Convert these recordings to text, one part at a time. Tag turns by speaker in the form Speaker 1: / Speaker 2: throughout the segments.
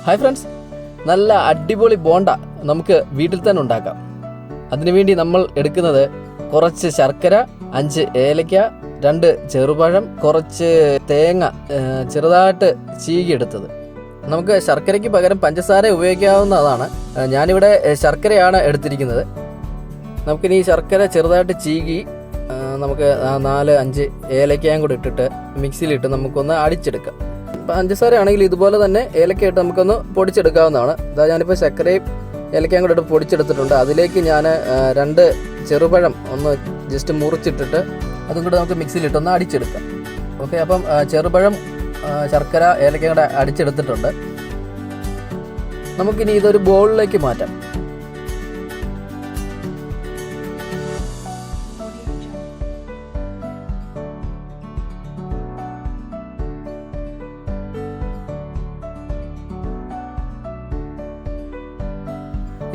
Speaker 1: Hi friends, നല്ല അടിപൊളി ബോണ്ട നമുക്ക് വീട്ടിൽ തന്നെ ഉണ്ടാക്കാം. അതിനുവേണ്ടി നമ്മൾ എടുക്കുന്നത് കുറച്ച് ശർക്കര, 5 ഏലക്ക, 2 ചെറുപഴം, കുറച്ച് തേങ്ങ ചെറുതായിട്ട് ചീകിയെടുത്തത്. നമുക്ക് ശർക്കരയ്ക്ക് പകരം പഞ്ചസാര ഉപയോഗിക്കാവുന്നതാണ്. ഞാനിവിടെ ശർക്കരയാണ് എടുത്തിരിക്കുന്നത്. നമുക്കിനി ഈ ശർക്കര ചെറുതായിട്ട് ചീകി നമുക്ക് 4-5 ഏലക്കയും കൂടി ഇട്ടിട്ട് മിക്സിയിലിട്ട് നമുക്കൊന്ന് അടിച്ചെടുക്കാം. പഞ്ചസാര ആണെങ്കിൽ ഇതുപോലെ തന്നെ ഏലക്ക ഇട്ട് നമുക്കൊന്ന് പൊടിച്ചെടുക്കാവുന്നതാണ്. അതാ ഞാനിപ്പോൾ ശർക്കരയും ഏലക്കയും കൂടെ ഇട്ട് പൊടിച്ചെടുത്തിട്ടുണ്ട്. അതിലേക്ക് ഞാൻ 2 ചെറുപഴം ഒന്ന് ജസ്റ്റ് മുറിച്ചിട്ടിട്ട് അതും കൂടെ നമുക്ക് മിക്സിയിലിട്ടൊന്ന് അടിച്ചെടുക്കാം. ഓക്കെ, അപ്പം ചെറുപഴം, ശർക്കര, ഏലക്കയും കൂടെ അടിച്ചെടുത്തിട്ടുണ്ട്. നമുക്കിനി ഇതൊരു ബൗളിലേക്ക് മാറ്റാം.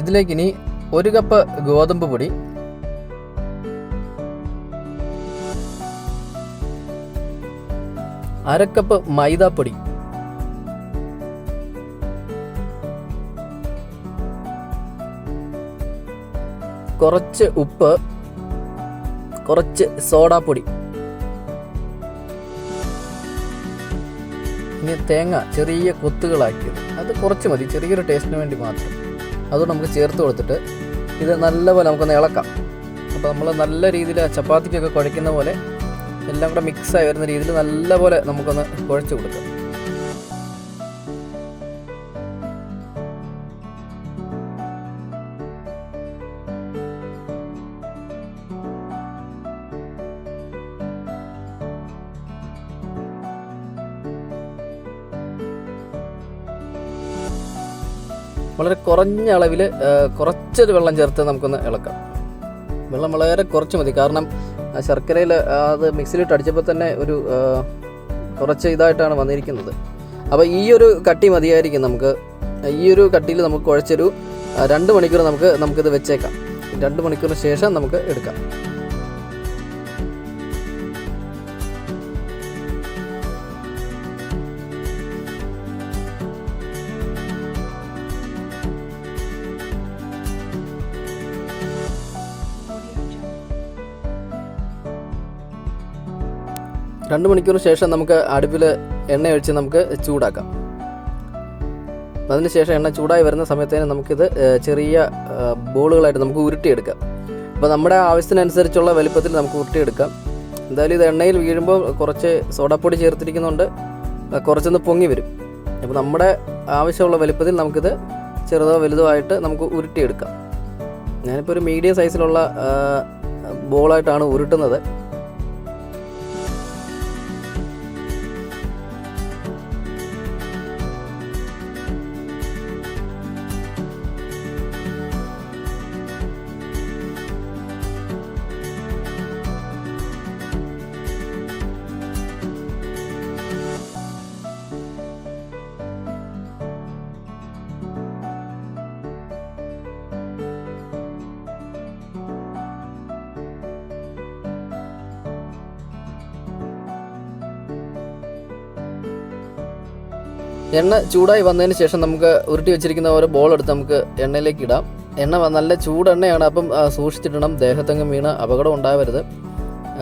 Speaker 1: ഇതിലേക്കിനി 1 കപ്പ് ഗോതമ്പ് പൊടി, 1/2 കപ്പ് മൈദാപ്പൊടി, കുറച്ച് ഉപ്പ്, കുറച്ച് സോഡാപ്പൊടി, ഇനി തേങ്ങ ചെറിയ കൊത്തുകളാക്കിയത്, അത് കുറച്ച് മതി, ചെറിയൊരു ടേസ്റ്റിന് വേണ്ടി മാത്രം. അതുകൊണ്ട് നമുക്ക് ചേർത്ത് കൊടുത്തിട്ട് ഇത് നല്ലപോലെ നമുക്കൊന്ന് ഇളക്കാം. അപ്പോൾ നമ്മൾ നല്ല രീതിയിൽ ചപ്പാത്തിക്കൊക്കെ കുഴയ്ക്കുന്ന പോലെ എല്ലാം കൂടെ മിക്സായി വരുന്ന രീതിയിൽ നല്ലപോലെ നമുക്കൊന്ന് കുഴച്ച് കൊടുക്കാം. വളരെ കുറഞ്ഞ അളവിൽ കുറച്ചൊരു വെള്ളം ചേർത്ത് നമുക്കൊന്ന് ഇളക്കാം. വെള്ളം വളരെ കുറച്ച് മതി, കാരണം ശർക്കരയിൽ അത് മിക്സിയിലിട്ട് അടിച്ചപ്പോൾ തന്നെ ഒരു കുറച്ച് ഇതായിട്ടാണ് വന്നിരിക്കുന്നത്. അപ്പോൾ ഈ ഒരു കട്ടി മതിയായിരിക്കും. നമുക്ക് ഈ ഒരു കട്ടിയിൽ നമുക്ക് കുഴച്ചൊരു 2 മണിക്കൂർ നമുക്കിത് വെച്ചേക്കാം. 2 മണിക്കൂറിന് ശേഷം നമുക്ക് എടുക്കാം. രണ്ട് മണിക്കൂറിന് ശേഷം നമുക്ക് അടുപ്പിൽ എണ്ണ ഒഴിച്ച് നമുക്ക് ചൂടാക്കാം. അതിനുശേഷം എണ്ണ ചൂടായി വരുന്ന സമയത്തേന് നമുക്കിത് ചെറിയ ബോളുകളായിട്ട് നമുക്ക് ഉരുട്ടിയെടുക്കാം. അപ്പോൾ നമ്മുടെ ആവശ്യത്തിനനുസരിച്ചുള്ള വലിപ്പത്തിൽ നമുക്ക് ഉരുട്ടിയെടുക്കാം. എന്തായാലും ഇത് എണ്ണയിൽ വീഴുമ്പോൾ കുറച്ച് സോഡാപ്പൊടി ചേർത്തിരിക്കുന്നുണ്ട്, കുറച്ചൊന്ന് പൊങ്ങി വരും. അപ്പോൾ നമ്മുടെ ആവശ്യമുള്ള വലിപ്പത്തിൽ നമുക്കിത് ചെറുതോ വലുതോ ആയിട്ട് നമുക്ക് ഉരുട്ടിയെടുക്കാം. ഞാനിപ്പോൾ ഒരു മീഡിയം സൈസിലുള്ള ബോളായിട്ടാണ് ഉരുട്ടുന്നത്. എണ്ണ ചൂടായി വന്നതിന് ശേഷം നമുക്ക് ഉരുട്ടി വെച്ചിരിക്കുന്ന ഓരോ ബോൾ എടുത്ത് നമുക്ക് എണ്ണയിലേക്ക് ഇടാം. എണ്ണ നല്ല ചൂടെണ്ണയാണ്, അപ്പം സൂക്ഷിച്ചിടണം, ദേഹത്തെങ്ങും വീണ് അപകടം ഉണ്ടാവരുത്.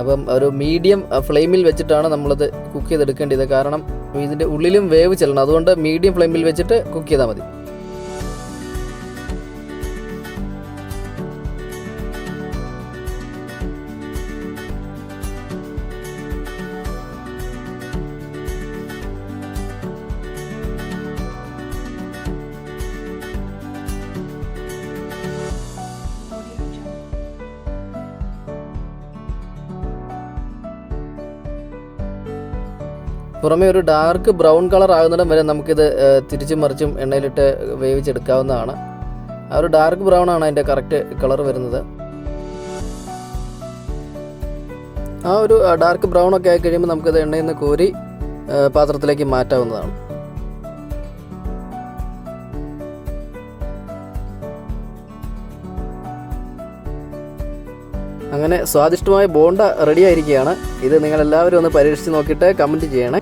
Speaker 1: അപ്പം ഒരു മീഡിയം ഫ്ലെയിമിൽ വെച്ചിട്ടാണ് നമ്മളിത് കുക്ക് ചെയ്തെടുക്കേണ്ടത്, കാരണം ഇതിൻ്റെ ഉള്ളിലും വേവ് ചെല്ലണം. അതുകൊണ്ട് മീഡിയം ഫ്ലെയിമിൽ വെച്ചിട്ട് കുക്ക് ചെയ്താൽ മതി. പുറമേ ഒരു ഡാർക്ക് ബ്രൗൺ കളർ ആകുന്നിടം വരെ നമുക്കിത് തിരിച്ചും മറിച്ചും എണ്ണയിലിട്ട് വേവിച്ചെടുക്കാവുന്നതാണ്. ആ ഒരു ഡാർക്ക് ബ്രൗൺ ആണ് അതിൻ്റെ കറക്റ്റ് കളർ വരുന്നത്. ആ ഒരു ഡാർക്ക് ബ്രൗൺ ഒക്കെ ആയി കഴിയുമ്പോൾ നമുക്കിത് എണ്ണയിൽ നിന്ന് കോരി പാത്രത്തിലേക്ക് മാറ്റാവുന്നതാണ്. അങ്ങനെ സ്വാദിഷ്ടമായ ബോണ്ട റെഡി ആയിരിക്കുകയാണ്. ഇത് നിങ്ങളെല്ലാവരും ഒന്ന് പരീക്ഷിച്ച് നോക്കിയിട്ട് കമൻറ്റ് ചെയ്യണേ.